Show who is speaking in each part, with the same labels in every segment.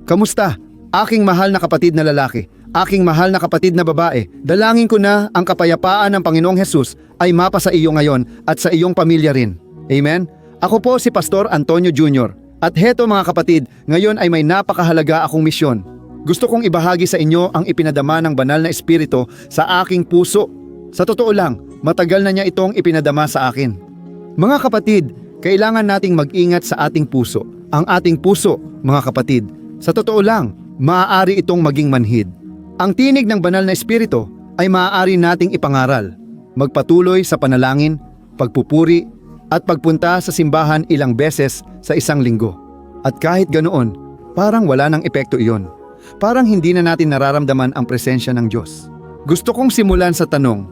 Speaker 1: Kamusta? Aking mahal na kapatid na lalaki, aking mahal na kapatid na babae, dalangin ko na ang kapayapaan ng Panginoong Hesus ay mapa sa iyo ngayon at sa iyong pamilya rin. Amen? Ako po si Pastor Antonio Jr. At heto mga kapatid, ngayon ay may napakahalaga akong misyon. Gusto kong ibahagi sa inyo ang ipinadama ng banal na espiritu sa aking puso. Sa totoo lang, matagal na niya itong ipinadama sa akin. Mga kapatid, kailangan nating mag-ingat sa ating puso. Ang ating puso, mga kapatid, sa totoo lang, maaari itong maging manhid. Ang tinig ng banal na espiritu ay maaari nating ipangaral, magpatuloy sa panalangin, pagpupuri, at pagpunta sa simbahan ilang beses sa isang linggo. At kahit ganoon, parang wala nang epekto iyon. Parang hindi na natin nararamdaman ang presensya ng Diyos. Gusto kong simulan sa tanong,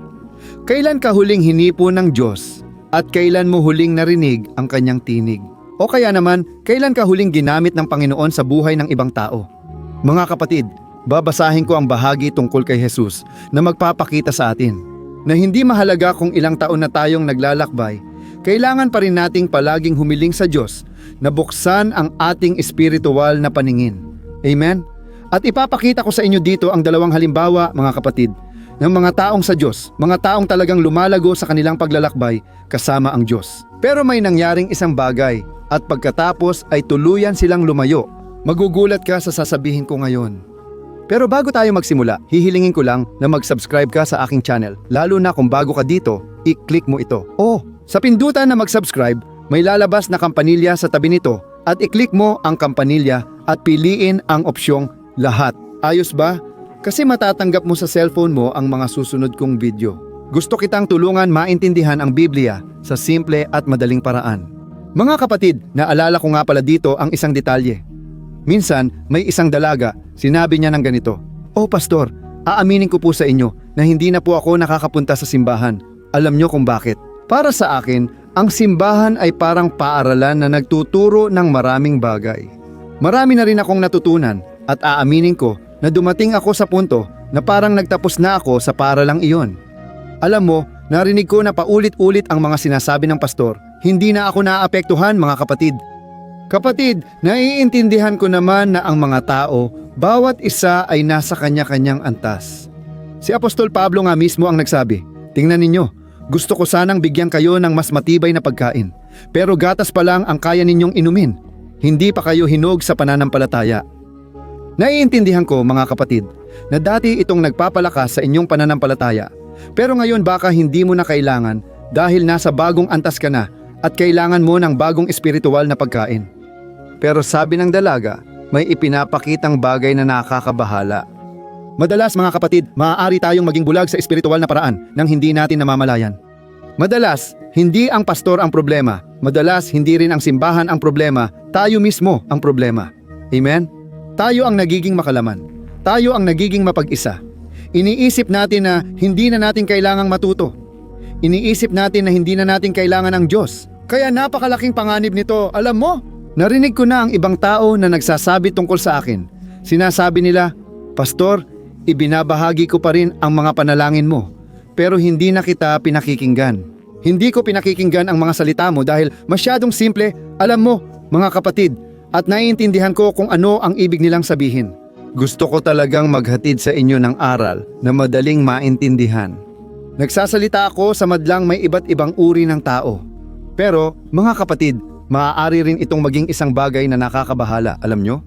Speaker 1: kailan ka huling hinipo ng Diyos at kailan mo huling narinig ang kanyang tinig? O kaya naman, kailan ka huling ginamit ng Panginoon sa buhay ng ibang tao? Mga kapatid, babasahin ko ang bahagi tungkol kay Jesus na magpapakita sa atin na hindi mahalaga kung ilang taon na tayong naglalakbay, kailangan pa rin nating palaging humiling sa Diyos na buksan ang ating espiritual na paningin. Amen? At ipapakita ko sa inyo dito ang dalawang halimbawa, mga kapatid, ng mga taong sa Diyos, mga taong talagang lumalago sa kanilang paglalakbay kasama ang Diyos. Pero may nangyaring isang bagay at pagkatapos ay tuluyan silang lumayo. Magugulat ka sa sasabihin ko ngayon. Pero bago tayo magsimula, hihilingin ko lang na mag-subscribe ka sa aking channel. Lalo na kung bago ka dito, i-click mo ito. Sa pindutan na mag-subscribe, may lalabas na kampanilya sa tabi nito at i-click mo ang kampanilya at piliin ang opsyong lahat. Ayos ba? Kasi matatanggap mo sa cellphone mo ang mga susunod kong video. Gusto kitang tulungan maintindihan ang Biblia sa simple at madaling paraan. Mga kapatid, naalala ko nga pala dito ang isang detalye. Minsan, may isang dalaga, sinabi niya ng ganito, Pastor, aaminin ko po sa inyo na hindi na po ako nakakapunta sa simbahan. Alam niyo kung bakit? Para sa akin, ang simbahan ay parang paaralan na nagtuturo ng maraming bagay. Marami na rin akong natutunan at aaminin ko na dumating ako sa punto na parang nagtapos na ako sa paaralang iyon. Alam mo, narinig ko na paulit-ulit ang mga sinasabi ng pastor, hindi na ako naapektuhan mga kapatid. Kapatid, naiintindihan ko naman na ang mga tao, bawat isa ay nasa kanya-kanyang antas. Si Apostol Pablo nga mismo ang nagsabi, tingnan ninyo, gusto ko sanang bigyan kayo ng mas matibay na pagkain, pero gatas pa lang ang kaya ninyong inumin. Hindi pa kayo hinog sa pananampalataya. Naiintindihan ko mga kapatid, na dati itong nagpapalakas sa inyong pananampalataya, pero ngayon baka hindi mo na kailangan dahil nasa bagong antas ka na at kailangan mo ng bagong espiritual na pagkain. Pero sabi ng dalaga, may ipinapakitang bagay na nakakabahala. Madalas mga kapatid, maaari tayong maging bulag sa espiritual na paraan nang hindi natin namamalayan. Madalas, hindi ang pastor ang problema. Madalas, hindi rin ang simbahan ang problema. Tayo mismo ang problema. Amen? Tayo ang nagiging makalaman. Tayo ang nagiging mapag-isa. Iniisip natin na hindi na natin kailangang matuto. Iniisip natin na hindi na natin kailangan ng Diyos. Kaya napakalaking panganib nito. Alam mo, narinig ko na ang ibang tao na nagsasabi tungkol sa akin. Sinasabi nila, Pastor, ibinabahagi ko pa rin ang mga panalangin mo, pero hindi na kita pinakikinggan. Hindi ko pinakikinggan ang mga salita mo dahil masyadong simple, alam mo, mga kapatid, at naiintindihan ko kung ano ang ibig nilang sabihin. Gusto ko talagang maghatid sa inyo ng aral na madaling maintindihan. Nagsasalita ako sa madlang may iba't ibang uri ng tao. Pero, mga kapatid, maaari rin itong maging isang bagay na nakakabahala, alam nyo?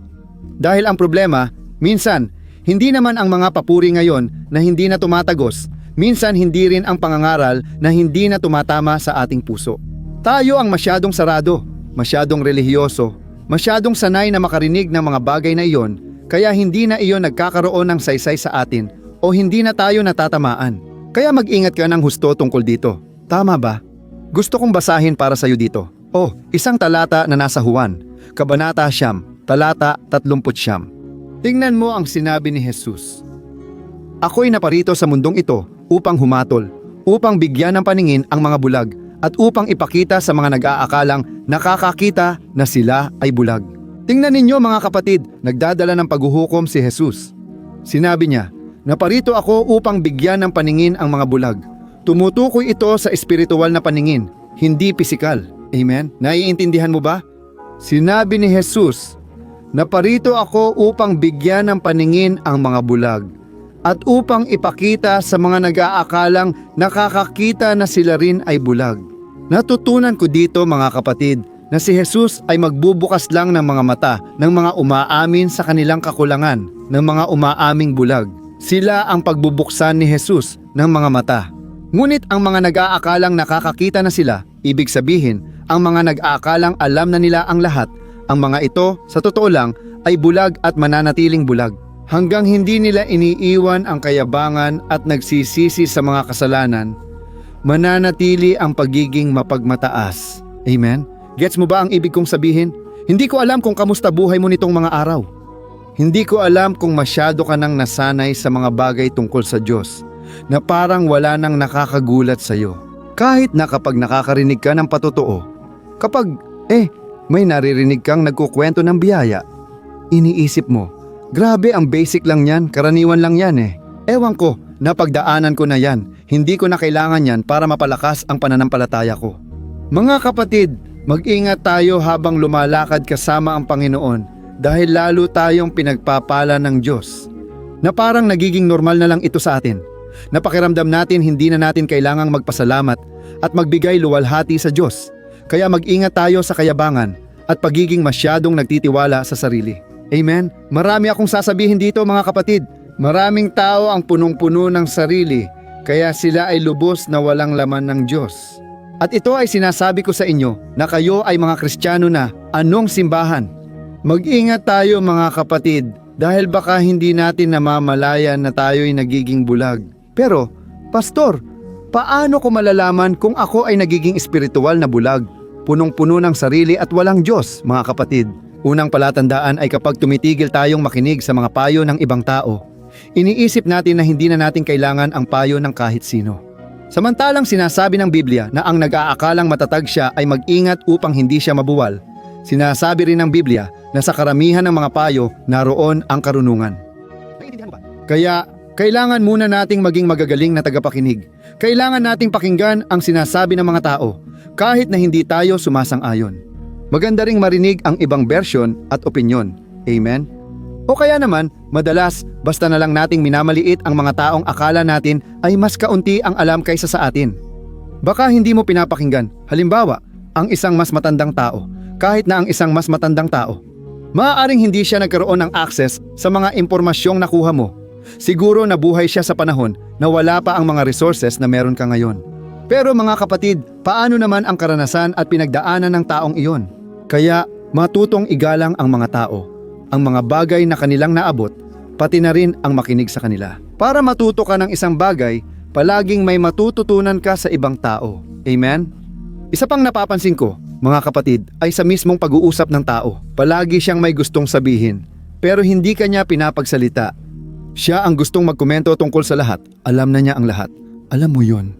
Speaker 1: Dahil ang problema, minsan, hindi naman ang mga papuri ngayon na hindi na tumatagos, minsan hindi rin ang pangangaral na hindi na tumatama sa ating puso. Tayo ang masyadong sarado, masyadong relihiyoso, masyadong sanay na makarinig ng mga bagay na iyon, kaya hindi na iyon nagkakaroon ng saysay sa atin o hindi na tayo natatamaan. Kaya mag-ingat ka ng husto tungkol dito. Tama ba? Gusto kong basahin para sa iyo dito. Isang talata na nasa Juan, Kabanata 9, talata 39. Tingnan mo ang sinabi ni Jesus. Ako'y naparito sa mundong ito upang humatol, upang bigyan ng paningin ang mga bulag, at upang ipakita sa mga nag-aakalang nakakakita na sila ay bulag. Tingnan ninyo mga kapatid, nagdadala ng paghuhukom si Jesus. Sinabi niya, naparito ako upang bigyan ng paningin ang mga bulag. Tumutukoy ito sa espiritual na paningin, hindi pisikal. Amen? Naiintindihan mo ba? Sinabi ni Jesus, Naparito ako upang bigyan ng paningin ang mga bulag at upang ipakita sa mga nag-aakalang nakakakita na sila rin ay bulag. Natutunan ko dito mga kapatid na si Jesus ay magbubukas lang ng mga mata ng mga umaamin sa kanilang kakulangan, ng mga umaaming bulag. Sila ang pagbubuksan ni Jesus ng mga mata. Ngunit ang mga nag-aakalang nakakakita na sila, ibig sabihin, ang mga nag-aakalang alam na nila ang lahat, ang mga ito, sa totoo lang, ay bulag at mananatiling bulag. Hanggang hindi nila iniiwan ang kayabangan at nagsisisi sa mga kasalanan, mananatili ang pagiging mapagmataas. Amen? Gets mo ba ang ibig kong sabihin? Hindi ko alam kung kamusta buhay mo nitong mga araw. Hindi ko alam kung masyado ka nang nasanay sa mga bagay tungkol sa Diyos na parang wala nang nakakagulat sa iyo. Kahit na kapag nakakarinig ka ng patotoo, kapag may naririnig kang nagkukwento ng biyaya, iniisip mo, grabe ang basic lang yan, karaniwan lang yan eh. Ewan ko, napagdaanan ko na yan, hindi ko na kailangan yan para mapalakas ang pananampalataya ko. Mga kapatid, mag-ingat tayo habang lumalakad kasama ang Panginoon dahil lalo tayong pinagpapala ng Diyos na parang nagiging normal na lang ito sa atin. Napakiramdam natin hindi na natin kailangang magpasalamat at magbigay luwalhati sa Diyos. Kaya mag-ingat tayo sa kayabangan at pagiging masyadong nagtitiwala sa sarili. Amen? Marami akong sasabihin dito mga kapatid. Maraming tao ang punong-puno ng sarili, kaya sila ay lubos na walang laman ng Diyos. At ito ay sinasabi ko sa inyo na kayo ay mga Kristiyano na, anong simbahan? Mag-ingat tayo mga kapatid dahil baka hindi natin namamalayan na tayo'y nagiging bulag. Pero, Pastor, paano ko malalaman kung ako ay nagiging espiritual na bulag, punong-puno ng sarili at walang Diyos, mga kapatid? Unang palatandaan ay kapag tumitigil tayong makinig sa mga payo ng ibang tao, iniisip natin na hindi na natin kailangan ang payo ng kahit sino. Samantalang sinasabi ng Biblia na ang nag-aakalang matatag siya ay mag-ingat upang hindi siya mabuwal, sinasabi rin ng Biblia na sa karamihan ng mga payo naroon ang karunungan. Kaya, kailangan muna nating maging magagaling na tagapakinig. Kailangan nating pakinggan ang sinasabi ng mga tao, kahit na hindi tayo sumasang-ayon. Maganda ring marinig ang ibang bersyon at opinyon. Amen? O kaya naman, madalas, basta na lang nating minamaliit ang mga taong akala natin ay mas kaunti ang alam kaysa sa atin. Baka hindi mo pinapakinggan, halimbawa, ang isang mas matandang tao, kahit na ang isang mas matandang tao. Maaaring hindi siya nagkaroon ng access sa mga impormasyong nakuha mo. Siguro nabuhay siya sa panahon na wala pa ang mga resources na meron ka ngayon. Pero mga kapatid, paano naman ang karanasan at pinagdaanan ng taong iyon? Kaya matutong igalang ang mga tao, ang mga bagay na kanilang naabot, pati na rin ang makinig sa kanila. Para matuto ka ng isang bagay, palaging may matututunan ka sa ibang tao. Amen? Isa pang napapansin ko, mga kapatid, ay sa mismong pag-uusap ng tao. Palagi siyang may gustong sabihin, pero hindi kanya pinapagsalita. Siya ang gustong magkomento tungkol sa lahat. Alam na niya ang lahat. Alam mo yun.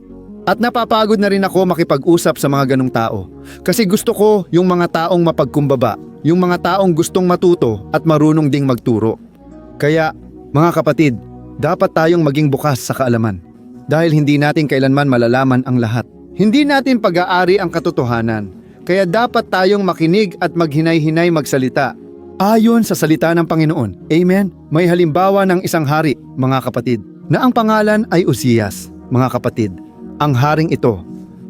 Speaker 1: At napapagod na rin ako makipag-usap sa mga ganong tao. Kasi gusto ko yung mga taong mapagkumbaba, yung mga taong gustong matuto at marunong ding magturo. Kaya, mga kapatid, dapat tayong maging bukas sa kaalaman. Dahil hindi natin kailanman malalaman ang lahat. Hindi natin pag-aari ang katotohanan. Kaya dapat tayong makinig at maghinay-hinay magsalita. Ayon sa salita ng Panginoon. Amen? May halimbawa ng isang hari, mga kapatid, na ang pangalan ay Uzzias, mga kapatid. Ang haring ito,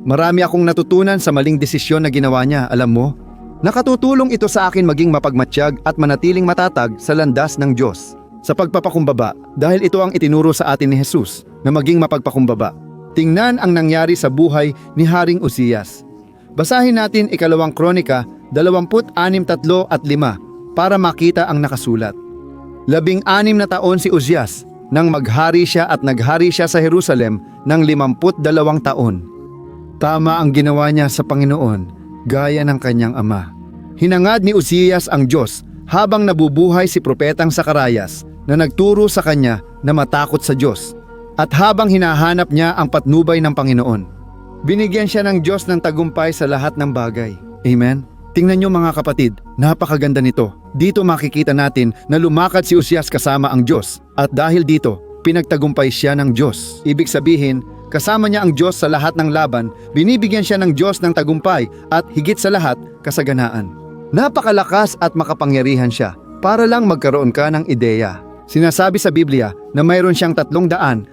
Speaker 1: marami akong natutunan sa maling desisyon na ginawa niya, alam mo? Nakatutulong ito sa akin maging mapagmatsyag at manatiling matatag sa landas ng Diyos. Sa pagpapakumbaba, dahil ito ang itinuro sa atin ni Jesus, na maging mapagpakumbaba. Tingnan ang nangyari sa buhay ni Haring Uzzias. Basahin natin 2 Kronika 26:3-5 para makita ang nakasulat. 16 na taon si Uzzias nang maghari siya at naghari siya sa Jerusalem ng 52 taon. Tama ang ginawa niya sa Panginoon, gaya ng kanyang ama. Hinangad ni Uzzias ang Diyos habang nabubuhay si Propetang Zacarias na nagturo sa kanya na matakot sa Diyos at habang hinahanap niya ang patnubay ng Panginoon. Binigyan siya ng Diyos ng tagumpay sa lahat ng bagay. Amen? Tingnan niyo mga kapatid, napakaganda nito. Dito makikita natin na lumakad si Uzzias kasama ang Diyos at dahil dito, pinagtagumpay siya ng Diyos. Ibig sabihin, kasama niya ang Diyos sa lahat ng laban, binibigyan siya ng Diyos ng tagumpay at higit sa lahat, kasaganaan. Napakalakas at makapangyarihan siya. para lang magkaroon ka ng ideya. Sinasabi sa Biblia na mayroon siyang 307,500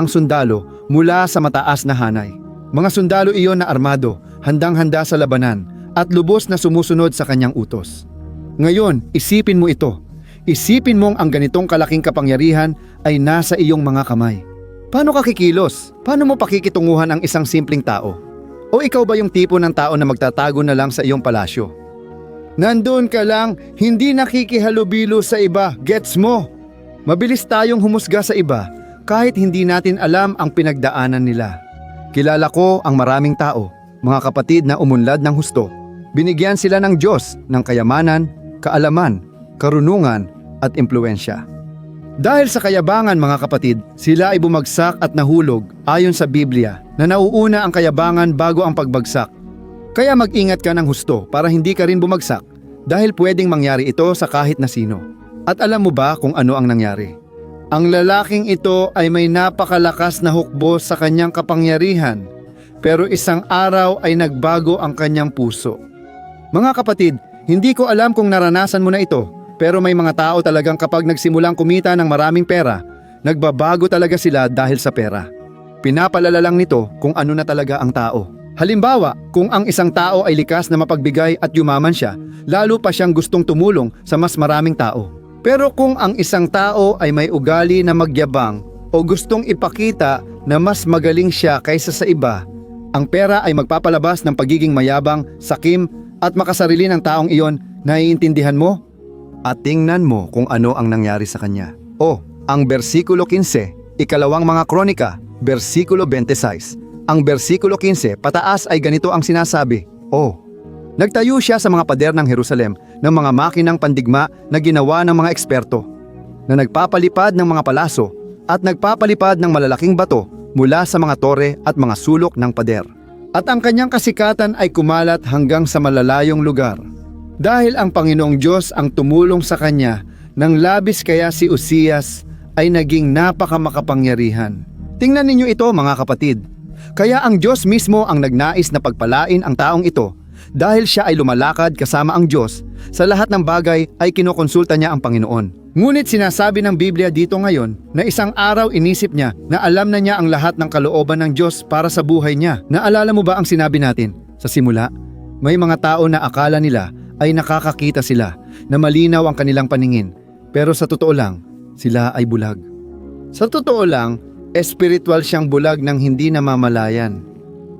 Speaker 1: sundalo mula sa mataas na hanay. Mga sundalo iyon na armado, handang-handa sa labanan at lubos na sumusunod sa kanyang utos. Ngayon, isipin mo ito. Isipin mong ang ganitong kalaking kapangyarihan ay nasa iyong mga kamay. Paano ka kikilos? Paano mo pakikitunguhan ang isang simpleng tao? O ikaw ba yung tipo ng tao na magtatago na lang sa iyong palasyo? Nandun ka lang, hindi nakikihalubilo sa iba, gets mo? Mabilis tayong humusga sa iba kahit hindi natin alam ang pinagdaanan nila. Kilala ko ang maraming tao, mga kapatid na umunlad ng husto. Binigyan sila ng Diyos ng kayamanan, kaalaman, karunungan at impluensya. Dahil sa kayabangan mga kapatid, sila ay bumagsak at nahulog ayon sa Biblia na nauuna ang kayabangan bago ang pagbagsak. Kaya mag-ingat ka ng husto para hindi ka rin bumagsak dahil pwedeng mangyari ito sa kahit na sino. At alam mo ba kung ano ang nangyari? Ang lalaking ito ay may napakalakas na hukbo sa kanyang kapangyarihan, pero isang araw ay nagbago ang kanyang puso. Mga kapatid, hindi ko alam kung naranasan mo na ito, pero may mga tao talagang kapag nagsimulang kumita ng maraming pera, nagbabago talaga sila dahil sa pera. Pinapalala lang nito kung ano na talaga ang tao. Halimbawa, kung ang isang tao ay likas na mapagbigay at yumaman siya, lalo pa siyang gustong tumulong sa mas maraming tao. Pero kung ang isang tao ay may ugali na magyabang o gustong ipakita na mas magaling siya kaysa sa iba, ang pera ay magpapalabas ng pagiging mayabang, sakim at makasarili ng taong iyon. Naiintindihan mo? At tingnan mo kung ano ang nangyari sa kanya. Ang versikulo 15, ikalawang mga kronika, versikulo 26. Ang versikulo 15, pataas ay ganito ang sinasabi. Nagtayo siya sa mga pader ng Jerusalem ng mga makinang pandigma na ginawa ng mga eksperto, na nagpapalipad ng mga palaso at nagpapalipad ng malalaking bato mula sa mga tore at mga sulok ng pader. At ang kanyang kasikatan ay kumalat hanggang sa malalayong lugar. Dahil ang Panginoong Diyos ang tumulong sa kanya, nang labis kaya si Uzias ay naging napakamakapangyarihan. Tingnan ninyo ito mga kapatid. Kaya ang Diyos mismo ang nagnais na pagpalain ang taong ito dahil siya ay lumalakad kasama ang Diyos. Sa lahat ng bagay ay kinokonsulta niya ang Panginoon. Ngunit sinasabi ng Biblia dito ngayon na isang araw inisip niya na alam na niya ang lahat ng kalooban ng Diyos para sa buhay niya. Naalala mo ba ang sinabi natin sa simula? May mga tao na akala nila ay nakakakita sila, na malinaw ang kanilang paningin, pero sa totoo lang, sila ay bulag. Sa totoo lang, espiritual siyang bulag ng hindi namamalayan.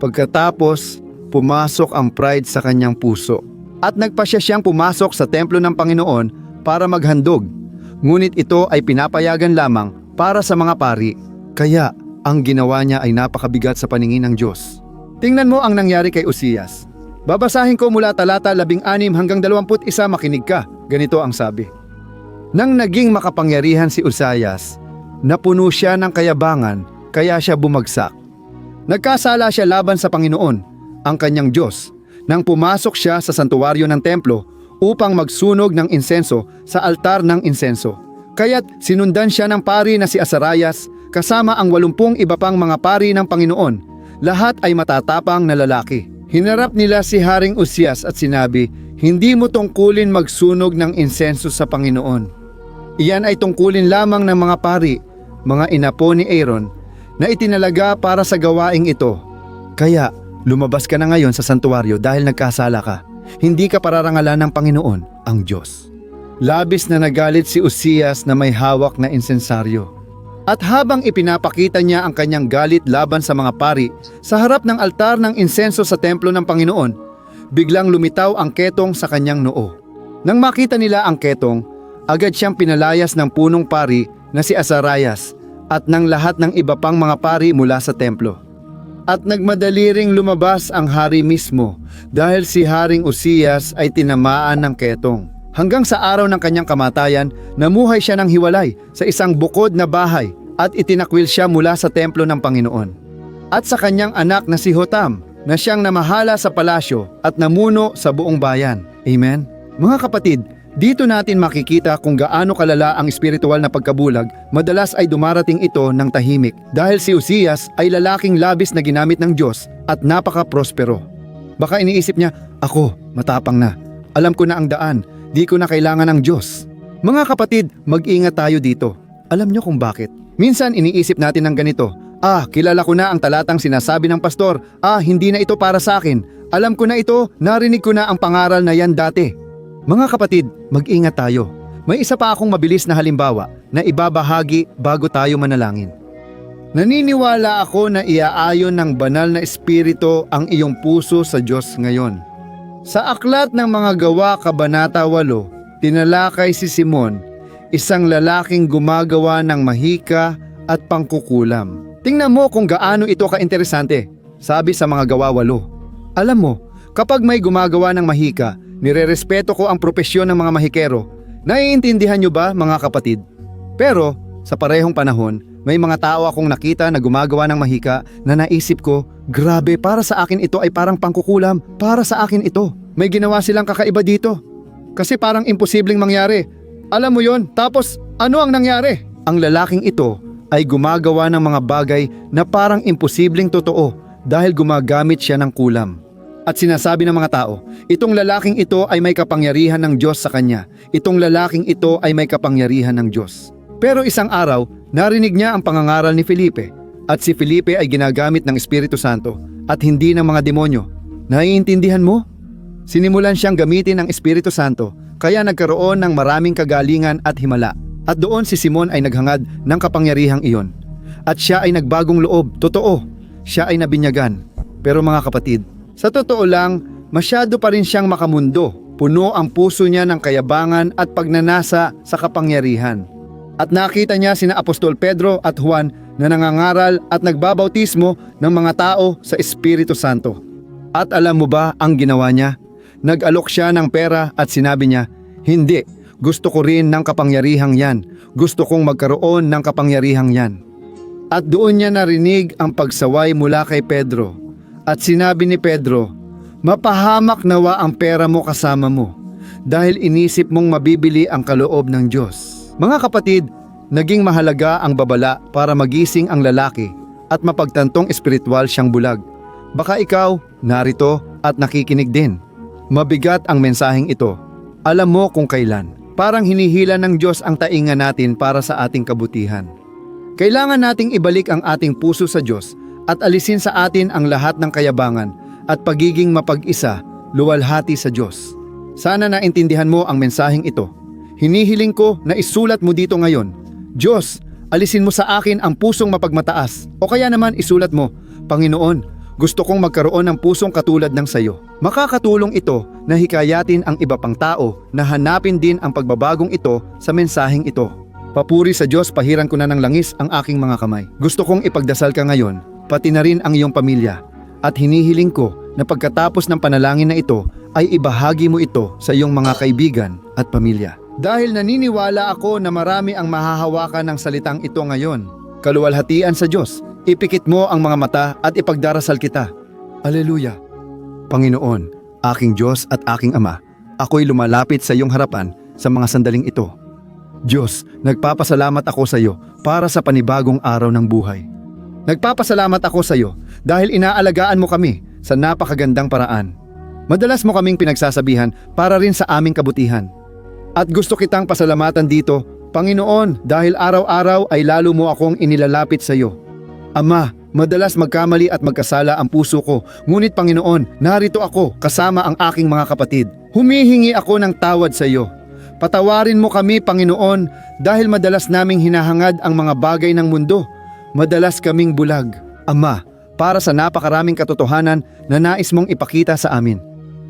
Speaker 1: Pagkatapos, pumasok ang pride sa kanyang puso, at nagpasya siyang pumasok sa templo ng Panginoon para maghandog. Ngunit ito ay pinapayagan lamang para sa mga pari, kaya ang ginawa niya ay napakabigat sa paningin ng Diyos. Tingnan mo ang nangyari kay Uzias. Babasahin ko mula talata 16 hanggang 21, makinig ka. Ganito ang sabi. Nang naging makapangyarihan si Uzias, napuno siya ng kayabangan, kaya siya bumagsak. Nagkasala siya laban sa Panginoon, ang kanyang Diyos, nang pumasok siya sa santuwaryo ng templo upang magsunog ng insenso sa altar ng insenso. Kaya't sinundan siya ng pari na si Azarias, kasama ang 80 iba pang mga pari ng Panginoon. Lahat ay matatapang na lalaki. Hinarap nila si Haring Uzias at sinabi, hindi mo tungkulin magsunog ng insenso sa Panginoon. Iyan ay tungkulin lamang ng mga pari, mga inapo ni Aaron, na itinalaga para sa gawaing ito. Kaya, lumabas ka na ngayon sa santuwaryo dahil nagkasala ka. Hindi ka pararangalan ng Panginoon, ang Diyos. Labis na nagalit si Uzias na may hawak na insensaryo. At habang ipinapakita niya ang kanyang galit laban sa mga pari sa harap ng altar ng insenso sa templo ng Panginoon, biglang lumitaw ang ketong sa kanyang noo. Nang makita nila ang ketong, agad siyang pinalayas ng punong pari na si Azarias at ng lahat ng iba pang mga pari mula sa templo. At nagmadali ring lumabas ang hari mismo dahil si Haring Uzias ay tinamaan ng ketong. Hanggang sa araw ng kanyang kamatayan, namuhay siya ng hiwalay sa isang bukod na bahay at itinakwil siya mula sa templo ng Panginoon. At sa kanyang anak na si Jotam, na siyang namahala sa palasyo at namuno sa buong bayan. Amen? Mga kapatid, dito natin makikita kung gaano kalala ang espiritual na pagkabulag. Madalas ay dumarating ito ng tahimik dahil si Uzias ay lalaking labis na ginamit ng Diyos at napaka-prospero. Baka iniisip niya, ako, matapang na. Alam ko na ang daan. di ko na kailangan ng Diyos. Mga kapatid, mag-ingat tayo dito. Alam nyo kung bakit? Minsan iniisip natin ng ganito, kilala ko na ang talatang sinasabi ng pastor, hindi na ito para sa akin. Alam ko na ito, narinig ko na ang pangaral na yan dati. Mga kapatid, mag-ingat tayo. May isa pa akong mabilis na halimbawa na ibabahagi bago tayo manalangin. Naniniwala ako na iaayon ng banal na espiritu ang iyong puso sa Diyos ngayon. Sa aklat ng mga gawa kabanata 8, tinalakay si Simon, isang lalaking gumagawa ng mahika at pangkukulam. Tingnan mo kung gaano ito ka-interesante, sabi sa mga gawa 8. Alam mo, kapag may gumagawa ng mahika, nirerespeto ko ang propesyon ng mga mahikero. Naiintindihan nyo ba mga kapatid? Pero sa parehong panahon, may mga tao akong nakita na gumagawa ng mahika na naisip ko, grabe, para sa akin ito ay parang pangkukulam, para sa akin ito. May ginawa silang kakaiba dito. Kasi parang imposibleng mangyari. Alam mo yon, tapos ano ang nangyari? Ang lalaking ito ay gumagawa ng mga bagay na parang imposibleng totoo dahil gumagamit siya ng kulam. At sinasabi ng mga tao, itong lalaking ito ay may kapangyarihan ng Diyos sa kanya. Itong lalaking ito ay may kapangyarihan ng Diyos. Pero isang araw, narinig niya ang pangangaral ni Felipe. At si Felipe ay ginagamit ng Espiritu Santo at hindi ng mga demonyo. Naiintindihan mo? Sinimulan siyang gamitin ng Espiritu Santo, kaya nagkaroon ng maraming kagalingan at himala. At doon si Simon ay naghangad ng kapangyarihang iyon. At siya ay nagbagong loob, totoo. Siya ay nabinyagan. Pero mga kapatid, sa totoo lang, masyado pa rin siyang makamundo. Puno ang puso niya ng kayabangan at pagnanasa sa kapangyarihan. At nakita niya sina Apostol Pedro at Juan na nangangaral at nagbabautismo ng mga tao sa Espiritu Santo. At alam mo ba ang ginawa niya? Nag-alok siya ng pera at sinabi niya, hindi, gusto ko rin ng kapangyarihang yan. Gusto kong magkaroon ng kapangyarihang yan. At doon niya narinig ang pagsaway mula kay Pedro. At sinabi ni Pedro, mapahamak nawa ang pera mo kasama mo dahil inisip mong mabibili ang kaloob ng Diyos. Mga kapatid, naging mahalaga ang babala para magising ang lalaki at mapagtantong espiritual siyang bulag. Baka ikaw, narito at nakikinig din. Mabigat ang mensaheng ito. Alam mo kung kailan. Parang hinihila ng Diyos ang tainga natin para sa ating kabutihan. Kailangan nating ibalik ang ating puso sa Diyos at alisin sa atin ang lahat ng kayabangan at pagiging mapag-isa, luwalhati sa Diyos. Sana naintindihan mo ang mensaheng ito. Hinihiling ko na isulat mo dito ngayon, Diyos, alisin mo sa akin ang pusong mapagmataas. O kaya naman isulat mo, Panginoon, gusto kong magkaroon ng pusong katulad ng sayo. Makakatulong ito na hikayatin ang iba pang tao na hanapin din ang pagbabagong ito sa mensaheng ito. Papuri sa Diyos, pahiran ko na ng langis ang aking mga kamay. Gusto kong ipagdasal ka ngayon, pati na rin ang iyong pamilya. At hinihiling ko na pagkatapos ng panalangin na ito ay ibahagi mo ito sa iyong mga kaibigan at pamilya. Dahil naniniwala ako na marami ang mahahawakan ng salitang ito ngayon. Kaluwalhatian sa Diyos, ipikit mo ang mga mata at ipagdarasal kita. Aleluya! Panginoon, aking Diyos at aking Ama, ako'y lumalapit sa iyong harapan sa mga sandaling ito. Diyos, nagpapasalamat ako sa iyo para sa panibagong araw ng buhay. Nagpapasalamat ako sa iyo dahil inaalagaan mo kami sa napakagandang paraan. Madalas mo kaming pinagsasabihan para rin sa aming kabutihan. At gusto kitang pasalamatan dito, Panginoon, dahil araw-araw ay lalo mo akong inilalapit sa iyo. Ama, madalas magkamali at magkasala ang puso ko, ngunit Panginoon, narito ako kasama ang aking mga kapatid. Humihingi ako ng tawad sa iyo. Patawarin mo kami, Panginoon, dahil madalas naming hinahangad ang mga bagay ng mundo. Madalas kaming bulag. Ama, para sa napakaraming katotohanan na nais mong ipakita sa amin.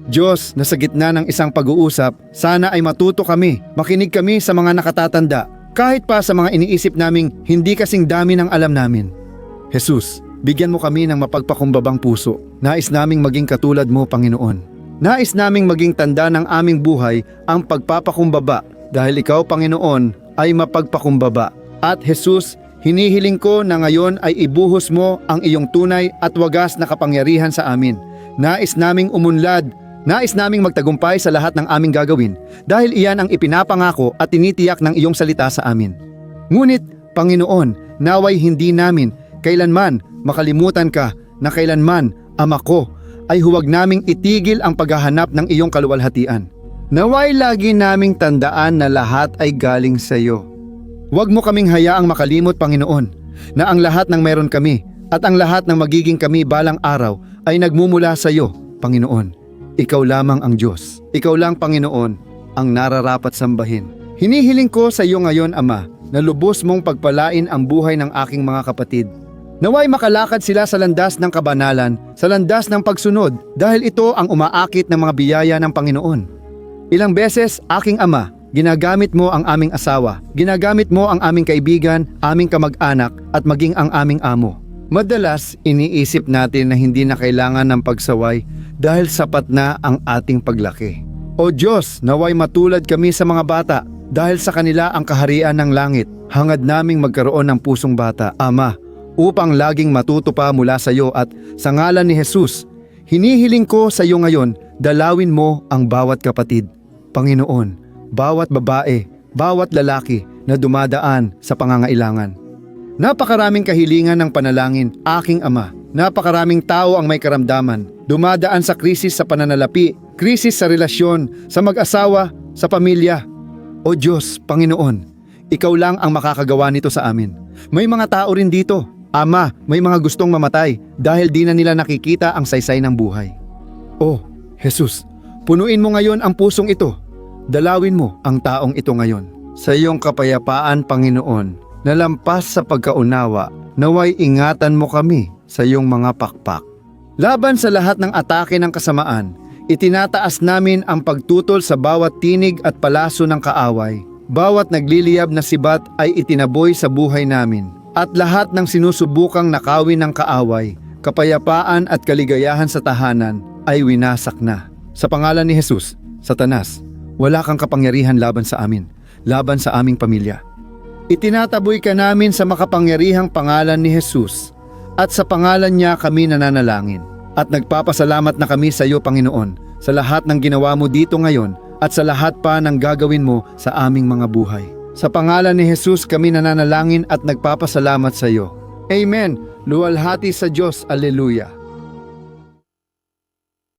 Speaker 1: Diyos, na sa gitna ng isang pag-uusap, sana ay matuto kami, makinig kami sa mga nakatatanda, kahit pa sa mga iniisip naming hindi kasing dami ng alam namin. Jesus, bigyan mo kami ng mapagpakumbabang puso. Nais naming maging katulad mo, Panginoon. Nais naming maging tanda ng aming buhay ang pagpapakumbaba dahil ikaw, Panginoon, ay mapagpakumbaba. At Jesus, hinihiling ko na ngayon ay ibuhos mo ang iyong tunay at wagas na kapangyarihan sa amin. Nais naming umunlad, nais naming magtagumpay sa lahat ng aming gagawin dahil iyan ang ipinapangako at tinitiyak ng iyong salita sa amin. Ngunit, Panginoon, naway hindi namin kailanman makalimutan ka na kailanman, Ama ko, ay huwag naming itigil ang paghahanap ng iyong kaluwalhatian. Naway lagi naming tandaan na lahat ay galing sa iyo. Huwag mo kaming hayaang makalimot, Panginoon, na ang lahat ng meron kami at ang lahat ng magiging kami balang araw ay nagmumula sa iyo, Panginoon. Ikaw lamang ang Diyos. Ikaw lang, Panginoon, ang nararapat sambahin. Hinihiling ko sa iyo ngayon, Ama, na lubos mong pagpalain ang buhay ng aking mga kapatid. Naway makalakad sila sa landas ng kabanalan, sa landas ng pagsunod, dahil ito ang umaakit ng mga biyaya ng Panginoon. Ilang beses, aking Ama, ginagamit mo ang aming asawa, ginagamit mo ang aming kaibigan, aming kamag-anak, at maging ang aming amo. Madalas, iniisip natin na hindi na kailangan ng pagsaway dahil sapat na ang ating paglaki. O Diyos, naway matulad kami sa mga bata dahil sa kanila ang kaharian ng langit. Hangad naming magkaroon ng pusong bata, Ama, upang laging matuto pa mula sa iyo at sa ngalan ni Jesus, hinihiling ko sa iyo ngayon, dalawin mo ang bawat kapatid. Panginoon, bawat babae, bawat lalaki na dumadaan sa pangangailangan. Napakaraming kahilingan ng panalangin, aking Ama. Napakaraming tao ang may karamdaman, dumadaan sa krisis sa pananalapi, krisis sa relasyon, sa mag-asawa, sa pamilya. O Diyos, Panginoon, ikaw lang ang makakagawa nito sa amin. May mga tao rin dito, Ama, may mga gustong mamatay dahil di na nila nakikita ang saysay ng buhay. O Jesus, punuin mo ngayon ang pusong ito. Dalawin mo ang taong ito ngayon. Sa iyong kapayapaan, Panginoon, na lampas sa pagkaunawa, naway ingatan mo kami sa iyong mga pakpak. Laban sa lahat ng atake ng kasamaan, itinataas namin ang pagtutol sa bawat tinig at palaso ng kaaway. Bawat nagliliyab na sibat ay itinaboy sa buhay namin. At lahat ng sinusubukang nakawin ng kaaway, kapayapaan at kaligayahan sa tahanan ay winasak na. Sa pangalan ni Jesus, Satanas, wala kang kapangyarihan laban sa amin, laban sa aming pamilya. Itinataboy ka namin sa makapangyarihang pangalan ni Jesus, at sa pangalan niya kami nananalangin. At nagpapasalamat na kami sa iyo, Panginoon, sa lahat ng ginawa mo dito ngayon at sa lahat pa ng gagawin mo sa aming mga buhay. Sa pangalan ni Jesus kami nananalangin at nagpapasalamat sa iyo. Amen. Luwalhati sa Diyos. Alleluia.